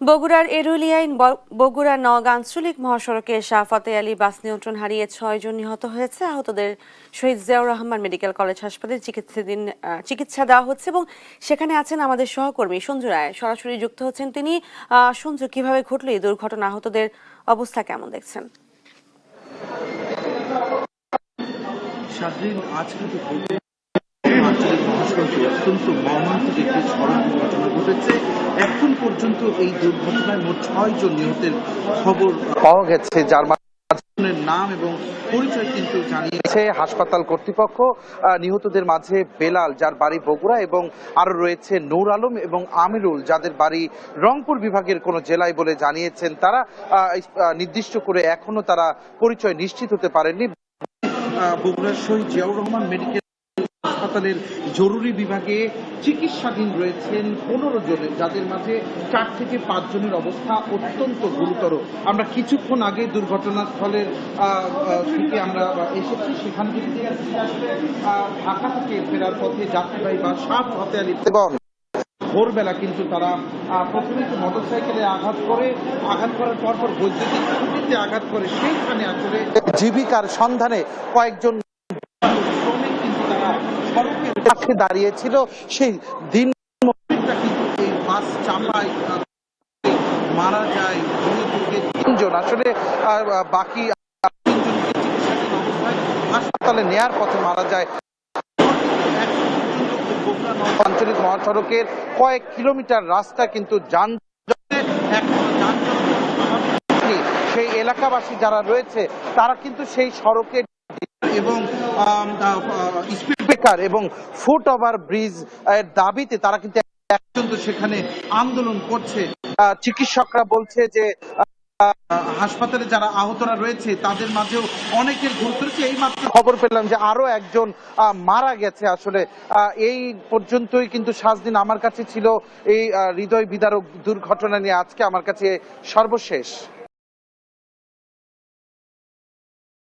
বগুড়ার এরুলিয়ায় বগুড়া নওগাঁ আঞ্চলিক মহাসড়কে শাহ ফতে আলী বাস নিয়ন্ত্রণ হারিয়ে ৬ জন নিহত হয়েছে। আহতদের শহীদ জিয়াউর রহমান মেডিকেল কলেজ হাসপাতালে চিকিৎসা দেওয়া হচ্ছে এবং সেখানে আছেন আমাদের সহকর্মী সঞ্জু রায়, সরাসরি যুক্ত হচ্ছেন তিনি। সঞ্জু, কিভাবে ঘটল এই দুর্ঘটনা, আহতদের অবস্থা কেমন দেখছেন? আজ কিন্তু আঞ্চলিক মহাসড়কে অত্যন্ত মর্মান্তিক একটি সড়ক দুর্ঘটনা ঘটেছে। এখন পর্যন্ত এই দুর্ঘটনায় মোট ৬ জন নিহতের খবর পাওয়া গেছে, যার নাম এবং পরিচয় কিন্তু জানিয়েছে হাসপাতাল কর্তৃপক্ষ। নিহতদের মাঝে বেলাল, যার বাড়ি বগুড়া, এবং আরো রয়েছে নূর আলম এবং আমিরুল, যাদের বাড়ি রংপুর বিভাগের কোন জেলায় বলে জানিয়েছেন তারা। নির্দিষ্ট করে এখনো তারা পরিচয় নিশ্চিত হতে পারেননি। বগুড়ার শহীদ জিয়াউর রহমান মেডিকেল হাসপাতালের জরুরি বিভাগে চিকিৎসাধীন রয়েছেন ১৫ জনের, যাদের মাঝে ৪ থেকে ৫ জনের অবস্থা অত্যন্ত গুরুতর। আমরা কিছুক্ষণ আগে দুর্ঘটনাস্থলের থেকে আমরা এসেছি, সেখান থেকে ঢাকা থেকে ফেরার পথে যাত্রীবাহী বাস শাহ ফতে আলী ভোরবেলা কিন্তু তারা প্রথমে মোটরসাইকেলে আঘাত করার পর বৈদ্যুতিক খুঁটিতে আঘাত করে সেইখানে আসলে জীবিকার সন্ধানে কয়েকজন শ্রমিক কিন্তু তারা সড়কের কাছে দাঁড়িয়েছিল। সেই দিন কিন্তু এই বাস চাপায় মারা যায় 2 থেকে 3 জন। আসলে বাকি 3 জনকে চিকিৎসাধীন অবস্থায় হাসপাতালে নেয়ার পথে মারা যায়। আঞ্চলিক মহাসড়কের কয়েক কিলোমিটার রাস্তা কিন্তু সেই এলাকাবাসী যারা রয়েছে তারা কিন্তু সেই সড়কে এবং স্পিড ব্রেকার এবং ফুট ওভার ব্রিজ এর দাবিতে তারা কিন্তু সেখানে আন্দোলন করছে। চিকিৎসকরা বলছে যে হাসপাতালে যারা আহতরা রয়েছে তাদের মাঝেও অনেকের গুরুতর, এই মাত্র খবর পেলাম যে আরো একজন মারা গেছে। আসলে এই পর্যন্তই কিন্তু সাজদিন আমার কাছে ছিল এই হৃদয় বিদারক দুর্ঘটনা নিয়ে আজকে আমার কাছে সর্বশেষ।